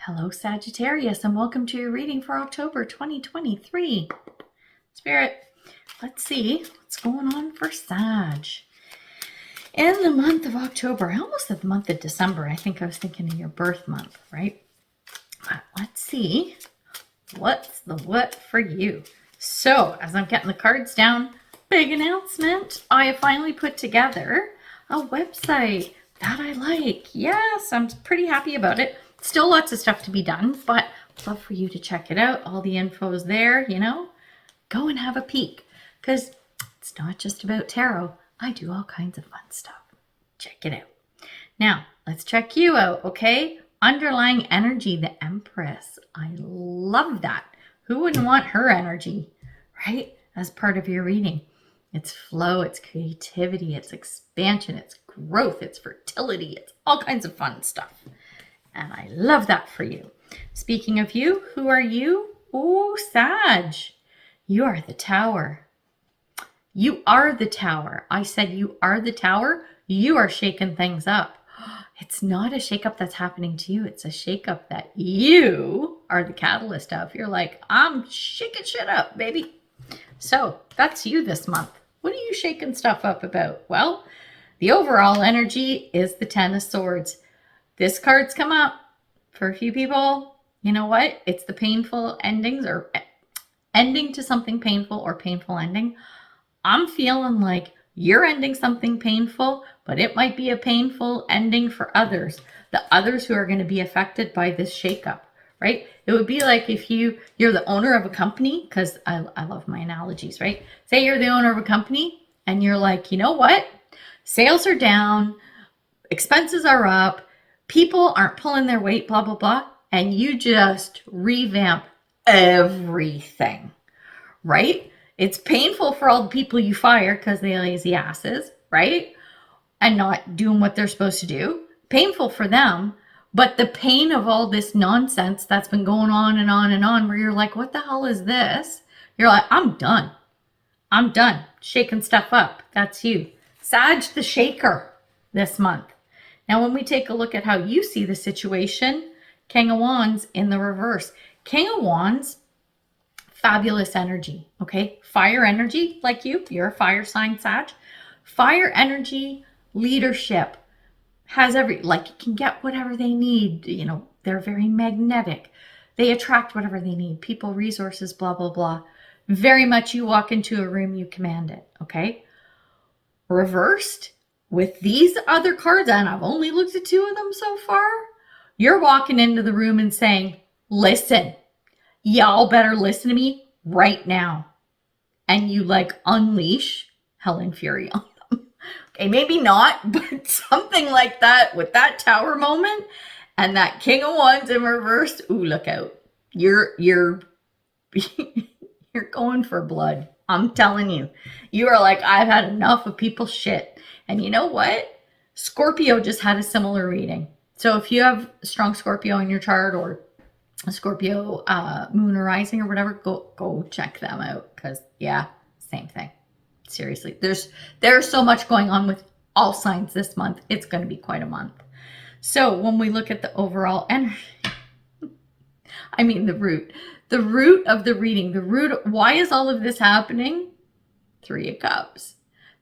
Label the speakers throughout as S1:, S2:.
S1: Hello, Sagittarius, and welcome to your reading for October 2023. Spirit, let's see what's going on for Sag. In the month of October, I almost said the month of December. I think I was thinking of your birth month, right? Let's see what's the what for you. So, as I'm getting the cards down, big announcement. I have finally put together a website that I like. Yes, I'm pretty happy about it. Still lots of stuff to be done, but I'd love for you to check it out. All the info is there, Go and have a peek, because it's not just about tarot. I do all kinds of fun stuff. Check it out. Now, let's check you out, okay? Underlying energy, the Empress. I love that. Who wouldn't want her energy, right? As part of your reading. It's flow, it's creativity, it's expansion, it's growth, it's fertility, it's all kinds of fun stuff. And I love that for you. Speaking of you, who are you? Oh, Sag. You are the Tower. You are the Tower. I said you are the Tower. You are shaking things up. It's not a shakeup that's happening to you. It's a shakeup that you are the catalyst of. You're like, I'm shaking shit up, baby. So that's you this month. What are you shaking stuff up about? Well, the overall energy is the Ten of Swords. This card's come up for a few people. You know what? It's the painful endings, or ending to something painful, or painful ending. I'm feeling like you're ending something painful, but it might be a painful ending for others. The others who are going to be affected by this shakeup, right? It would be like if you're the owner of a company, because I love my analogies, right? Say you're the owner of a company and you're like, you know what? Sales are down, expenses are up, people aren't pulling their weight, blah, blah, blah. And you just revamp everything, right? It's painful for all the people you fire because they're lazy asses, right? And not doing what they're supposed to do. Painful for them. But the pain of all this nonsense that's been going on and on and on, where you're like, what the hell is this? You're like, I'm done. I'm done shaking stuff up. That's you. Sag the Shaker this month. Now, when we take a look at how you see the situation, King of Wands in the reverse. King of Wands, fabulous energy, okay? Fire energy, like you're a fire sign, Sag. Fire energy, leadership, has can get whatever they need. They're very magnetic. They attract whatever they need. People, resources, blah, blah, blah. Very much you walk into a room, you command it, okay? Reversed, with these other cards, and I've only looked at two of them so far, you're walking into the room and saying, listen, y'all better listen to me right now. And you unleash hell and fury on them. Okay, maybe not, but something like that with that Tower moment and that King of Wands in reverse. Ooh, look out. You're going for blood. I'm telling you. You are like, I've had enough of people's shit. And you know what? Scorpio just had a similar reading. So if you have strong Scorpio in your chart, or a Scorpio moon or rising or whatever, go check them out, because yeah, same thing. Seriously, there's so much going on with all signs this month. It's going to be quite a month. So when we look at the overall energy, I mean the root of the reading, why is all of this happening? Three of Cups.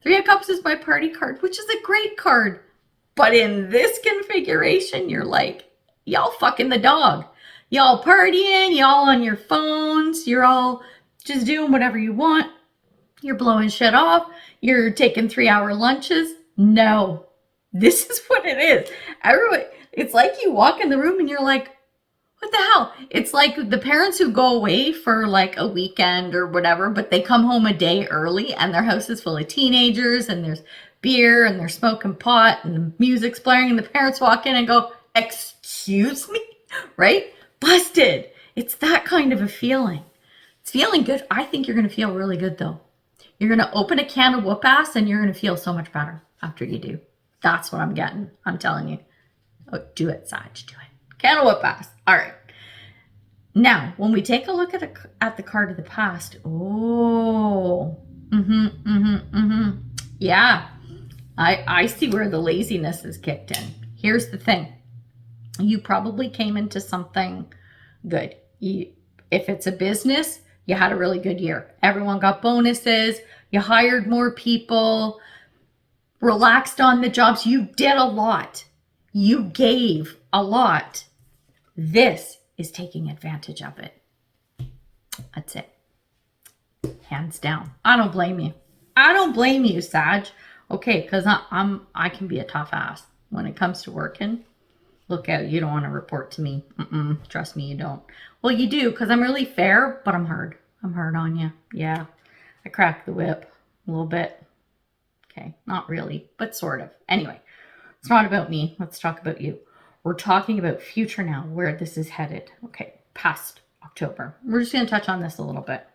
S1: Three of Cups is my party card, which is a great card. But in this configuration, you're like, y'all fucking the dog. Y'all partying, y'all on your phones, you're all just doing whatever you want. You're blowing shit off. You're taking 3-hour lunches. No, this is what it is. Everybody, it's like you walk in the room and you're like, what the hell? It's like the parents who go away for a weekend or whatever, but they come home a day early and their house is full of teenagers and there's beer and they're smoking pot and the music's blaring and the parents walk in and go, excuse me, right? Busted. It's that kind of a feeling. It's feeling good. I think you're going to feel really good though. You're going to open a can of whoop ass and you're going to feel so much better after you do. That's what I'm getting. I'm telling you. Oh, do it, Sag. Do it. Can of whoop ass. All right. Now, when we take a look at the card of the past, yeah, I see where the laziness is kicked in. Here's the thing. You probably came into something good. If it's a business, you had a really good year. Everyone got bonuses. You hired more people, relaxed on the jobs. You did a lot. You gave a lot. This is taking advantage of it. That's it. Hands down. I don't blame you. I don't blame you, Sag. Okay, because I can be a tough ass when it comes to working. Look out, you don't want to report to me. Trust me, you don't. Well, you do, because I'm really fair, but I'm hard. I'm hard on you. Yeah, I crack the whip a little bit. Okay, not really, but sort of. Anyway, it's not about me. Let's talk about you. We're talking about future now, where this is headed. Okay, past October. We're just going to touch on this a little bit.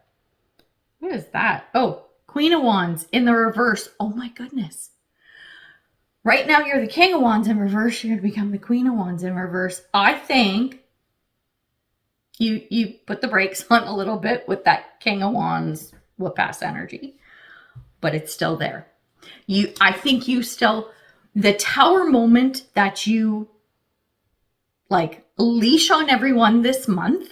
S1: What is that? Oh, Queen of Wands in the reverse. Oh my goodness. Right now you're the King of Wands in reverse. You're going to become the Queen of Wands in reverse. I think you put the brakes on a little bit with that King of Wands whoop-ass energy, but it's still there. I think you still, the Tower moment that you like leash on everyone this month,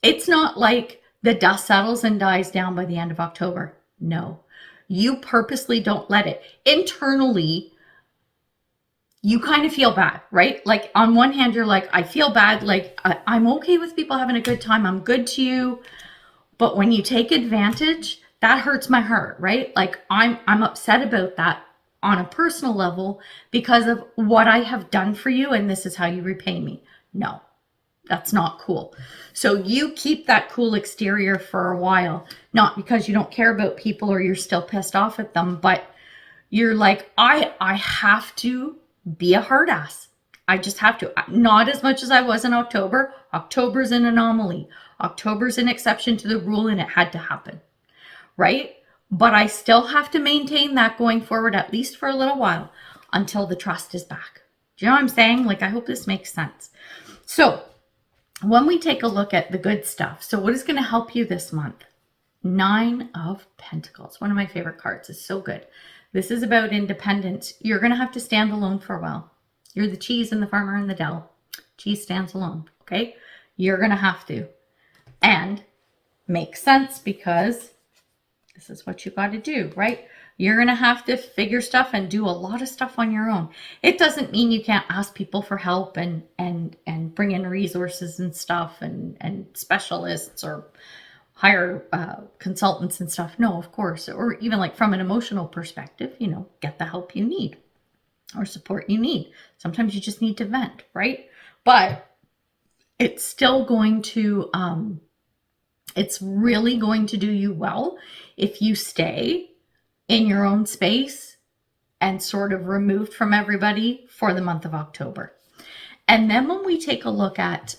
S1: it's not like the dust settles and dies down by the end of October. No, you purposely don't let it. Internally, you kind of feel bad, right? Like on one hand, you're like, I feel bad. Like I'm okay with people having a good time. I'm good to you. But when you take advantage, that hurts my heart, right? Like I'm upset about that on a personal level because of what I have done for you. And this is how you repay me. No, that's not cool. So you keep that cool exterior for a while, not because you don't care about people or you're still pissed off at them, but you're like, I have to be a hard ass. I just have to. Not as much as I was in October. October's an anomaly. October's an exception to the rule and it had to happen, right? But I still have to maintain that going forward, at least for a little while, until the trust is back. Do you know what I'm saying? Like, I hope this makes sense. So when we take a look at the good stuff, so what is going to help you this month? 9 of Pentacles. One of my favorite cards. It's so good. This is about independence. You're going to have to stand alone for a while. You're the cheese and the farmer in the dell. Cheese stands alone, okay? You're going to have to. And makes sense because this is what you got to do, right? You're going to have to figure stuff and do a lot of stuff on your own. It doesn't mean you can't ask people for help and bring in resources and stuff and specialists or hire consultants and stuff. No, of course. Or even like from an emotional perspective, you know, get the help you need or support you need. Sometimes you just need to vent, right? But it's still going to, it's really going to do you well if you stay in your own space and sort of removed from everybody for the month of October. And then when we take a look at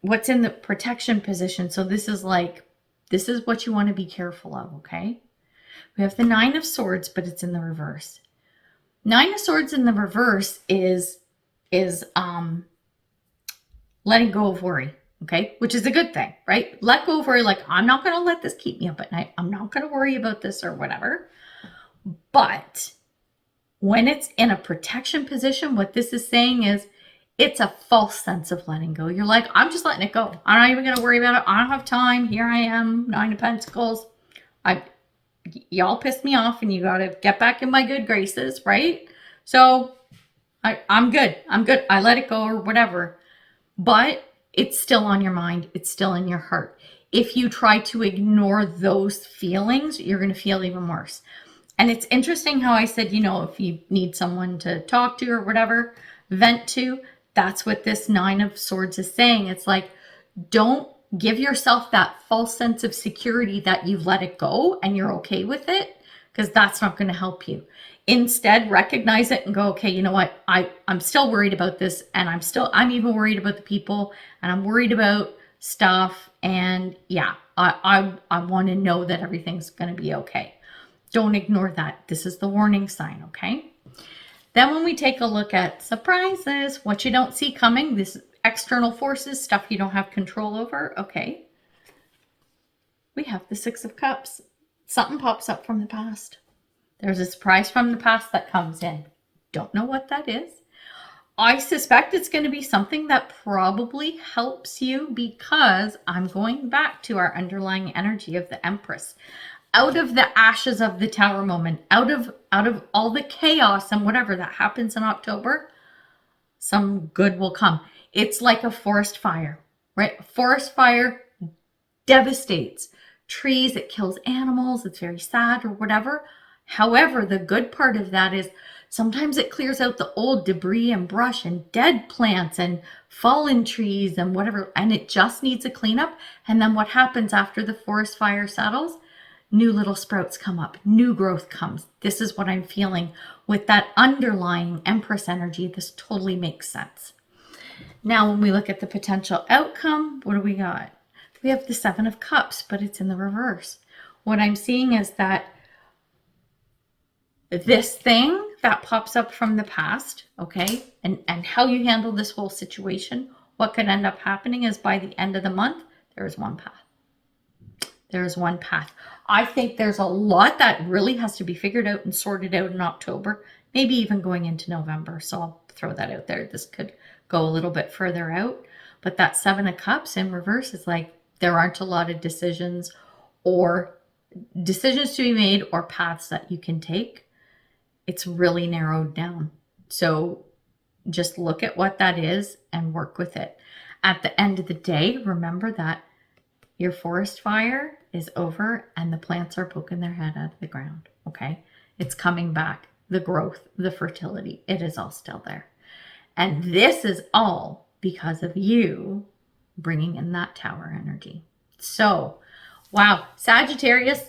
S1: what's in the protection position, so this is what you want to be careful of, okay? We have the 9 of Swords, but it's in the reverse. 9 of Swords in the reverse is letting go of worry, okay? Which is a good thing, right? Let go of worry, like, I'm not going to let this keep me up at night. I'm not going to worry about this or whatever. But when it's in a protection position, what this is saying is it's a false sense of letting go. You're like, I'm just letting it go. I'm not even going to worry about it. I don't have time. Here I am, 9 of Pentacles. Y'all pissed me off and you got to get back in my good graces, right? So I'm good. I'm good. I let it go or whatever. But it's still on your mind. It's still in your heart. If you try to ignore those feelings, you're going to feel even worse. And it's interesting how I said, you know, if you need someone to talk to or whatever, vent to, that's what this 9 of Swords is saying. It's like, don't give yourself that false sense of security that you've let it go and you're okay with it, because that's not going to help you. Instead, recognize it and go, okay, you know what? I'm still worried about this, and I'm even worried about the people, and I'm worried about stuff. And yeah, I want to know that everything's going to be okay. Don't ignore that. This is the warning sign, okay? Then when we take a look at surprises, what you don't see coming, this external forces, stuff you don't have control over, okay. We have the 6 of Cups. Something pops up from the past. There's a surprise from the past that comes in. Don't know what that is. I suspect it's going to be something that probably helps you, because I'm going back to our underlying energy of the Empress. Out of the ashes of the Tower moment, out of all the chaos and whatever that happens in October, some good will come. It's like a forest fire, right? Forest fire devastates trees, it kills animals, it's very sad or whatever. However, the good part of that is sometimes it clears out the old debris and brush and dead plants and fallen trees and whatever, and it just needs a cleanup. And then what happens after the forest fire settles? New little sprouts come up, new growth comes. This is what I'm feeling with that underlying Empress energy. This totally makes sense. Now, when we look at the potential outcome, what do we got? We have the Seven of Cups, but it's in the reverse. What I'm seeing is that this thing that pops up from the past, okay, and how you handle this whole situation, what could end up happening is by the end of the month, there is one path. There is one path. I think there's a lot that really has to be figured out and sorted out in October, maybe even going into November. So I'll throw that out there. This could go a little bit further out. But that Seven of Cups in reverse is like there aren't a lot of decisions to be made or paths that you can take. It's really narrowed down. So just look at what that is and work with it. At the end of the day, remember that your forest fire is over and the plants are poking their head out of the ground, okay? It's coming back. The growth, the fertility, it is all still there. And this is all because of you bringing in that Tower energy. So, wow, Sagittarius,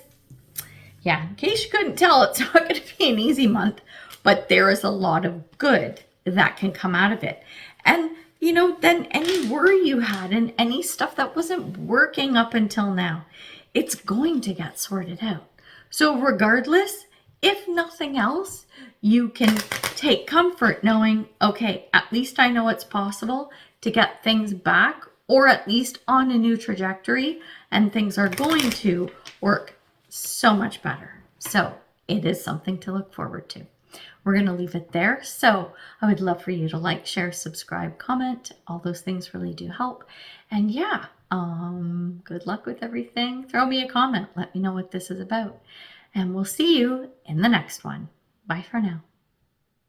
S1: yeah, in case you couldn't tell, it's not going to be an easy month, but there is a lot of good that can come out of it. And, you know, then any worry you had and any stuff that wasn't working up until now, it's going to get sorted out. So regardless, if nothing else, you can take comfort knowing, okay, at least I know it's possible to get things back, or at least on a new trajectory, and things are going to work so much better. So it is something to look forward to. We're going to leave it there. So I would love for you to like, share, subscribe, comment. All those things really do help. And yeah, good luck with everything. Throw me a comment. Let me know what this is about. And we'll see you in the next one. Bye for now.